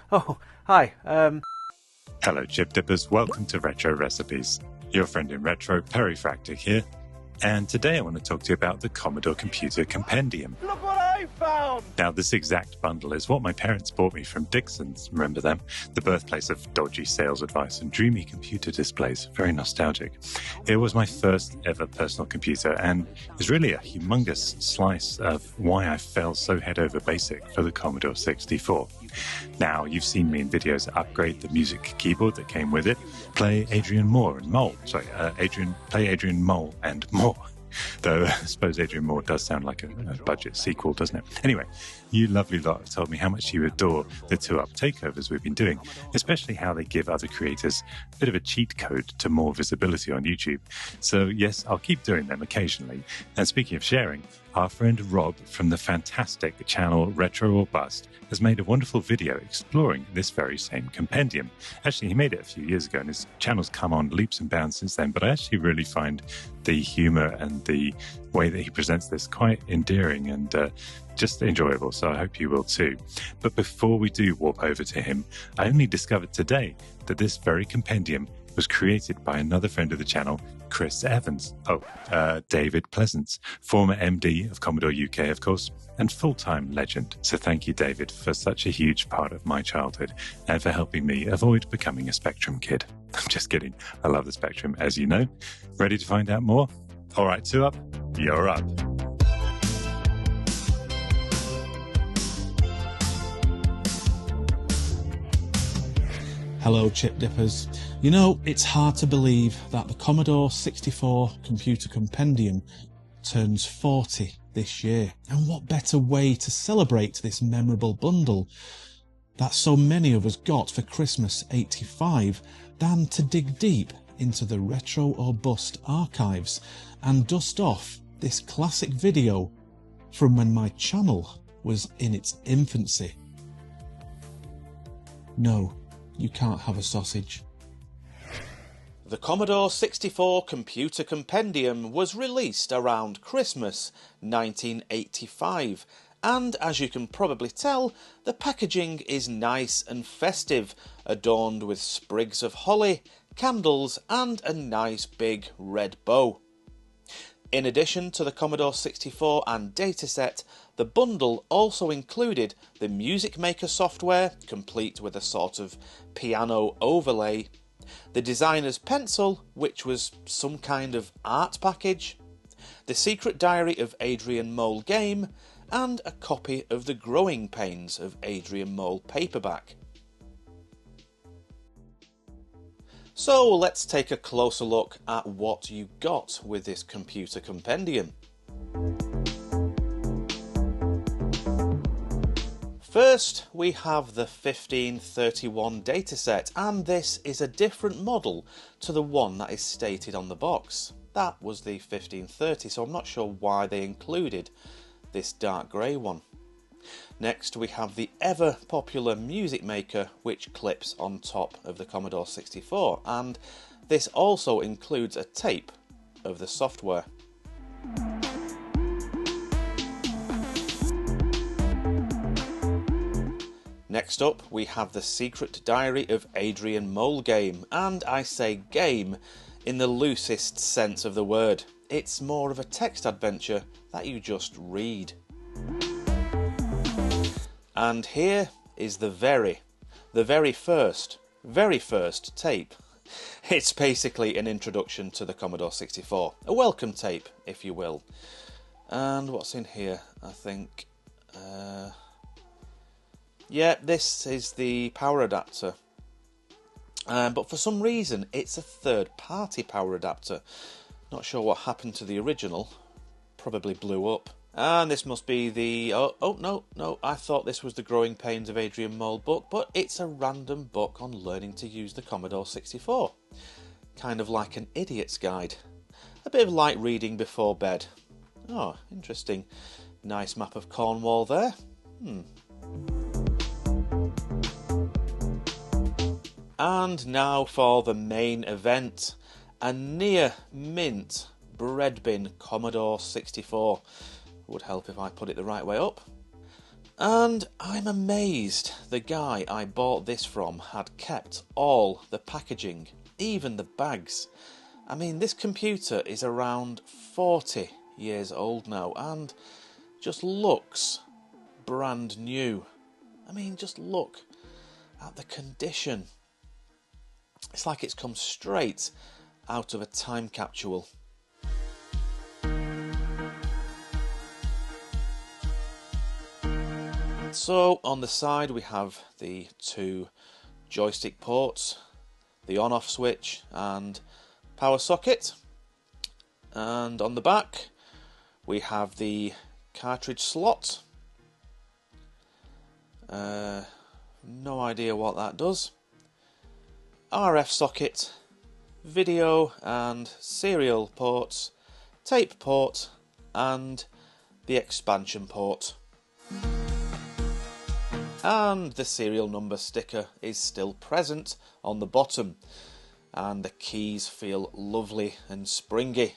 Oh, hi. Hello, chip dippers. Welcome to Retro Recipes. Your friend in retro, PERIFAX here. And today I want to talk to you about the Commodore Computer Compendium. Look what I found! Now, this exact bundle is what my parents bought me from Dixon's. Remember them? The birthplace of dodgy sales advice and dreamy computer displays. Very nostalgic. It was my first ever personal computer and is really a humongous slice of why I fell so head over basic for the Commodore 64. Now, you've seen me in videos upgrade the music keyboard that came with it, play Adrian Mole and More. Though I suppose Adrian Moore does sound like a budget sequel, doesn't it? Anyway, you lovely lot have told me how much you adore the 2-up takeovers we've been doing, especially how they give other creators a bit of a cheat code to more visibility on YouTube. So yes, I'll keep doing them occasionally. And speaking of sharing, our friend Rob from the fantastic channel Retro or Bust has made a wonderful video exploring this very same compendium. Actually, he made it a few years ago and his channel's come on leaps and bounds since then, but I actually really find the humor and the way that he presents this quite endearing and just enjoyable, so I hope you will too. But before we do warp over to him, I only discovered today that this very compendium was created by another friend of the channel, Chris Evans. David Pleasance, former MD of Commodore UK, of course, and full-time legend. So thank you, David, for such a huge part of my childhood and for helping me avoid becoming a Spectrum kid. I'm just kidding. I love the Spectrum, as you know. Ready to find out more? All right, 2-up, you're up. Hello, chip dippers. You know, it's hard to believe that the Commodore 64 Computer Compendium turns 40 this year. And what better way to celebrate this memorable bundle that so many of us got for Christmas '85 than to dig deep into the Retro or Bust archives and dust off this classic video from when my channel was in its infancy. No, you can't have a sausage. The Commodore 64 Computer Compendium was released around Christmas 1985, and as you can probably tell, the packaging is nice and festive, adorned with sprigs of holly, candles and a nice big red bow. In addition to the Commodore 64 and dataset, the bundle also included the Music Maker software, complete with a sort of piano overlay, the designer's pencil, which was some kind of art package, the Secret Diary of Adrian Mole game, and a copy of the Growing Pains of Adrian Mole paperback. So let's take a closer look at what you got with this computer compendium. First, we have the 1531 dataset, and this is a different model to the one that is stated on the box. That was the 1530, so I'm not sure why they included this dark grey one. Next, we have the ever popular Music Maker, which clips on top of the Commodore 64, and this also includes a tape of the software. Next up, we have the Secret Diary of Adrian Mole game, and I say game in the loosest sense of the word. It's more of a text adventure that you just read. And here is the very first tape. It's basically an introduction to the Commodore 64, a welcome tape, if you will. And what's in here? I think, yeah, this is the power adapter. But for some reason, it's a third-party power adapter. Not sure what happened to the original. Probably blew up. And this must be the... Oh, no, I thought this was the Growing Pains of Adrian Mole book, but it's a random book on learning to use the Commodore 64. Kind of like an idiot's guide. A bit of light reading before bed. Oh, interesting. Nice map of Cornwall there. And now for the main event. A near mint bread bin Commodore 64. Would help if I put it the right way up. And I'm amazed the guy I bought this from had kept all the packaging, even the bags. I mean, this computer is around 40 years old now and just looks brand new. I mean, just look at the condition. It's like it's come straight out of a time capsule. So on the side we have the two joystick ports, the on-off switch and power socket, and on the back we have the cartridge slot. No idea what that does. RF socket, video and serial ports, tape port and the expansion port. And the serial number sticker is still present on the bottom, and the keys feel lovely and springy.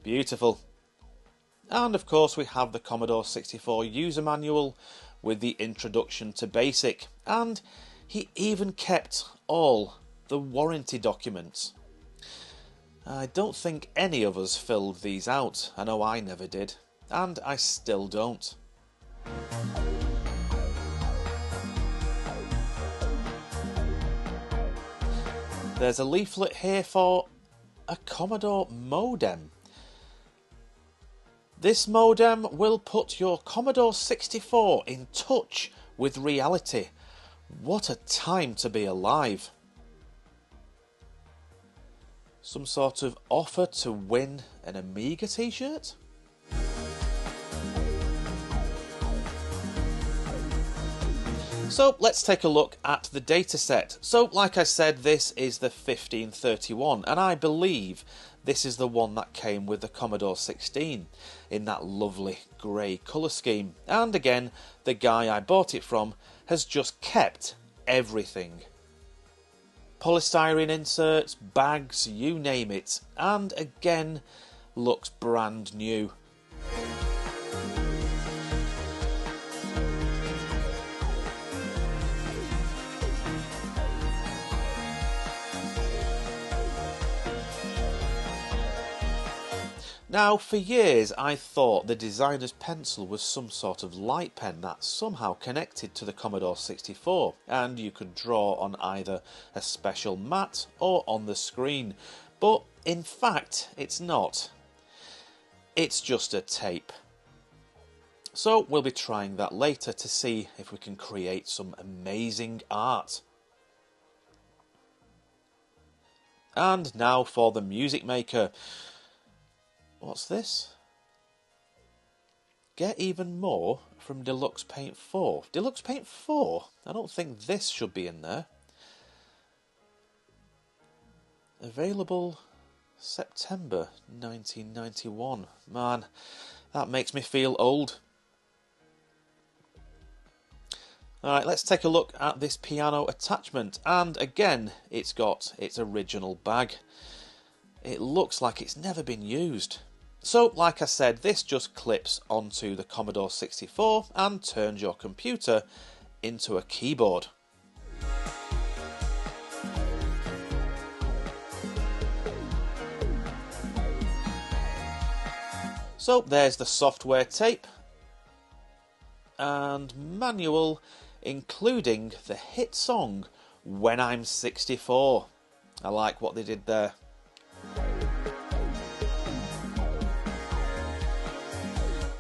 Beautiful. And of course we have the Commodore 64 user manual with the introduction to BASIC, and he even kept all the warranty documents. I don't think any of us filled these out. I know I never did, and I still don't. There's a leaflet here for a Commodore modem. This modem will put your Commodore 64 in touch with reality. What a time to be alive. Some sort of offer to win an Amiga t-shirt? So let's take a look at the dataset. So like I said, this is the 1531, and I believe this is the one that came with the Commodore 16 in that lovely grey colour scheme. And again, the guy I bought it from has just kept everything. Polystyrene inserts, bags, you name it, and again looks brand new. Now, for years I thought the designer's pencil was some sort of light pen that somehow connected to the Commodore 64, and you could draw on either a special mat or on the screen. But in fact, it's not. It's just a tape. So we'll be trying that later to see if we can create some amazing art. And now for the Music Maker. What's this? Get even more from Deluxe Paint 4. Deluxe Paint 4? I don't think this should be in there. Available September 1991. Man, that makes me feel old. Alright, let's take a look at this piano attachment. And again, it's got its original bag. It looks like it's never been used. So, like I said, this just clips onto the Commodore 64 and turns your computer into a keyboard. So, there's the software tape and manual, including the hit song When I'm 64. I like what they did there.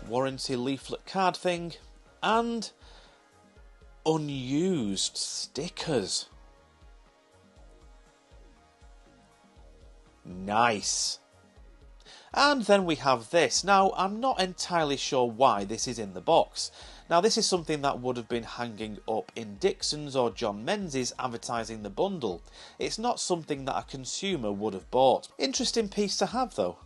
Warranty leaflet card thing, and unused stickers. Nice. And then we have this. Now, I'm not entirely sure why this is in the box. Now, this is something that would have been hanging up in Dixon's or John Menzies advertising the bundle. It's not something that a consumer would have bought. Interesting piece to have, though.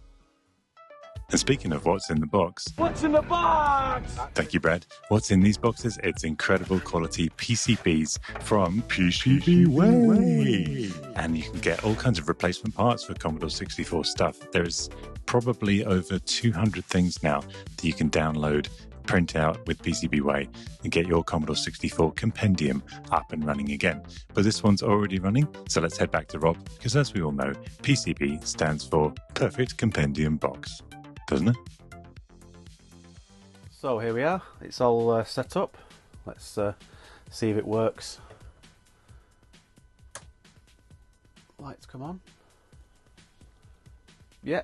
And speaking of what's in the box... What's in the box? Thank you, Brad. What's in these boxes? It's incredible quality PCBs from PCBWay. And you can get all kinds of replacement parts for Commodore 64 stuff. There's probably over 200 things now that you can download print out with PCBWay and get your Commodore 64 Compendium up and running again. But this one's already running, so let's head back to Rob, because as we all know, PCB stands for Perfect Compendium Box, doesn't it? So here we are, it's all set up. Let's see if it works. Lights come on. Yeah,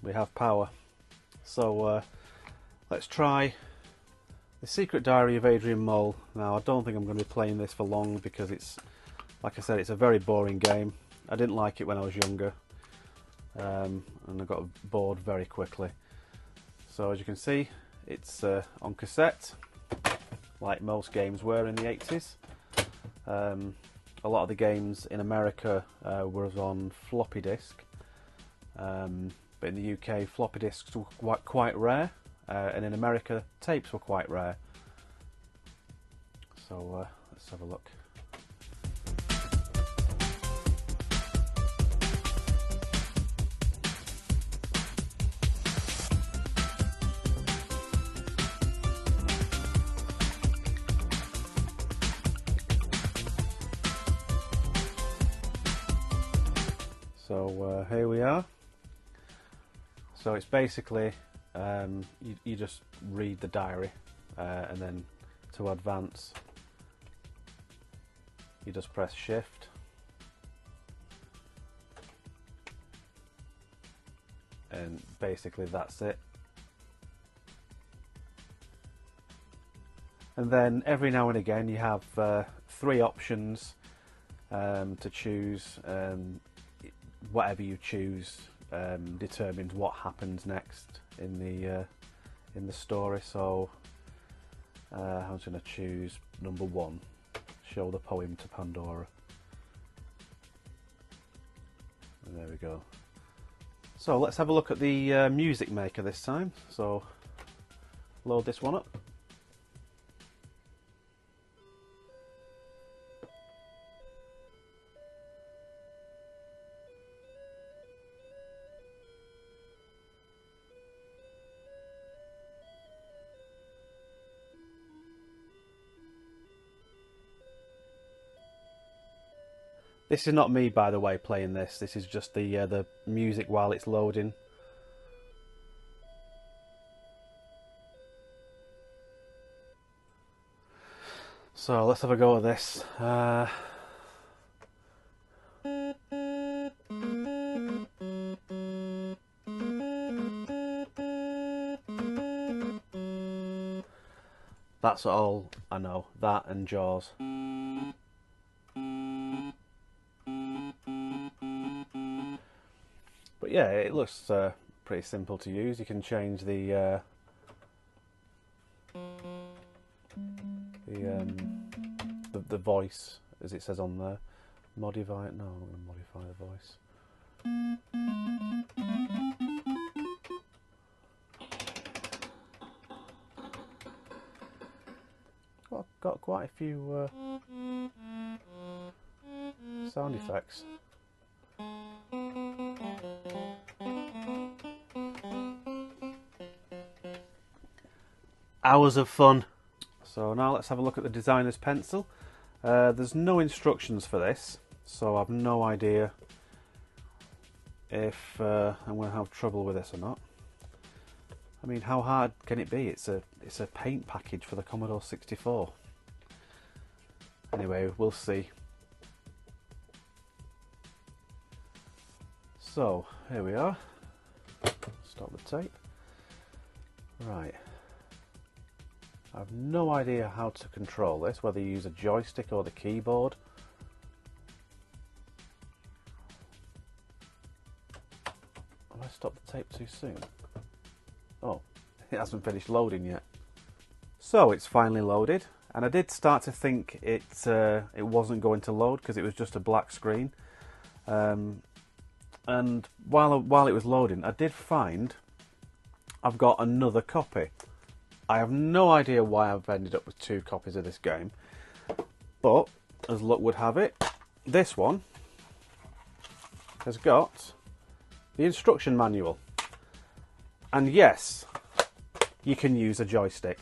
we have power. So let's try The Secret Diary of Adrian Mole. Now I don't think I'm going to be playing this for long because it's, like I said, it's a very boring game. I didn't like it when I was younger, and I got bored very quickly. So as you can see, it's on cassette, like most games were in the 80s. A lot of the games in America were on floppy disk, but in the UK floppy disks were quite rare, and in America tapes were quite rare. So let's have a look. So here we are. So it's basically you just read the diary, and then to advance you just press shift, and basically that's it. And then every now and again you have 3 options to choose. Whatever you choose determines what happens next in the story. So I'm just going to choose number 1, show the poem to Pandora. And there we go. So let's have a look at the music maker this time. So load this one up. This is not me, by the way, playing this. This is just the music while it's loading. So let's have a go at this. That's all I know. That and Jaws. But yeah, it looks pretty simple to use. You can change the voice, as it says on there. Modify it. No, I'm not going to modify the voice. Well, I've got quite a few sound effects. Hours of fun. So now let's have a look at the designer's pencil. There's no instructions for this, so I've no idea if I'm going to have trouble with this or not. I mean, how hard can it be? It's a paint package for the Commodore 64. Anyway, we'll see. So here we are. Stop the tape. Right. I've no idea how to control this, whether you use a joystick or the keyboard. Have I stopped the tape too soon? Oh, it hasn't finished loading yet. So it's finally loaded, and I did start to think it wasn't going to load because it was just a black screen. And while it was loading, I did find I've got another copy. I have no idea why I've ended up with 2 copies of this game, but as luck would have it, this one has got the instruction manual. And yes, you can use a joystick.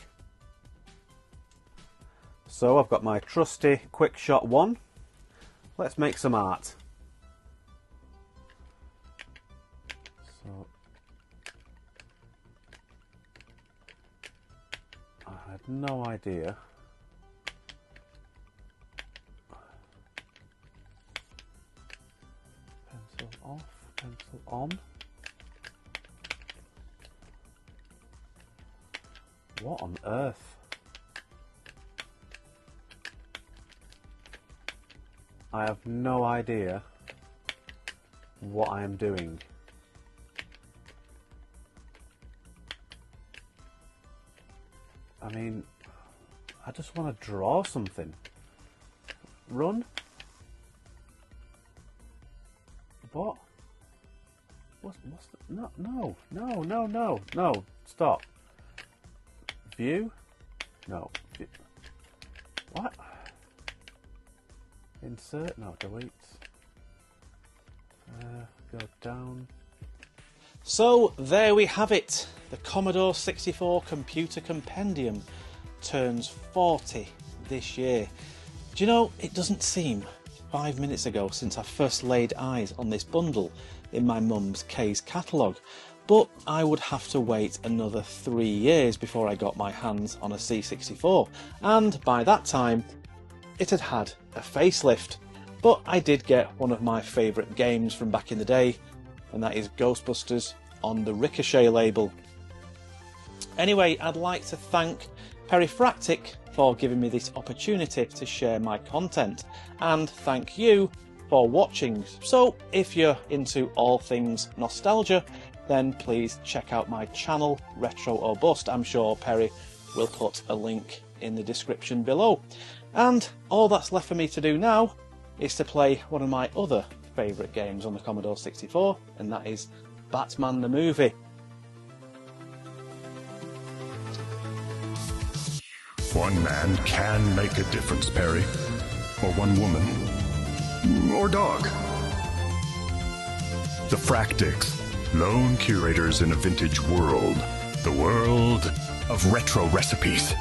So I've got my trusty Quickshot 1. Let's make some art. So I had no idea. Pencil off, pencil on. What on earth? I have no idea what I am doing. I mean, I just want to draw something. Run? What? What's the... No, stop. View? No. What? Insert? No, delete. Go down. So there we have it. The Commodore 64 Computer Compendium turns 40 this year. Do you know, it doesn't seem 5 minutes ago since I first laid eyes on this bundle in my mum's K's catalogue, but I would have to wait another 3 years before I got my hands on a C64, and by that time it had had a facelift. But I did get one of my favourite games from back in the day, and that is Ghostbusters on the Ricochet label. Anyway, I'd like to thank PERIFAX for giving me this opportunity to share my content, and thank you for watching. So if you're into all things nostalgia, then please check out my channel, Retro or Bust. I'm sure Perry will put a link in the description below. And all that's left for me to do now is to play one of my other favourite games on the Commodore 64, and that is Batman the Movie. One man can make a difference, Perry. Or one woman. Or dog. The Fractics, lone curators in a vintage world. The world of retro recipes.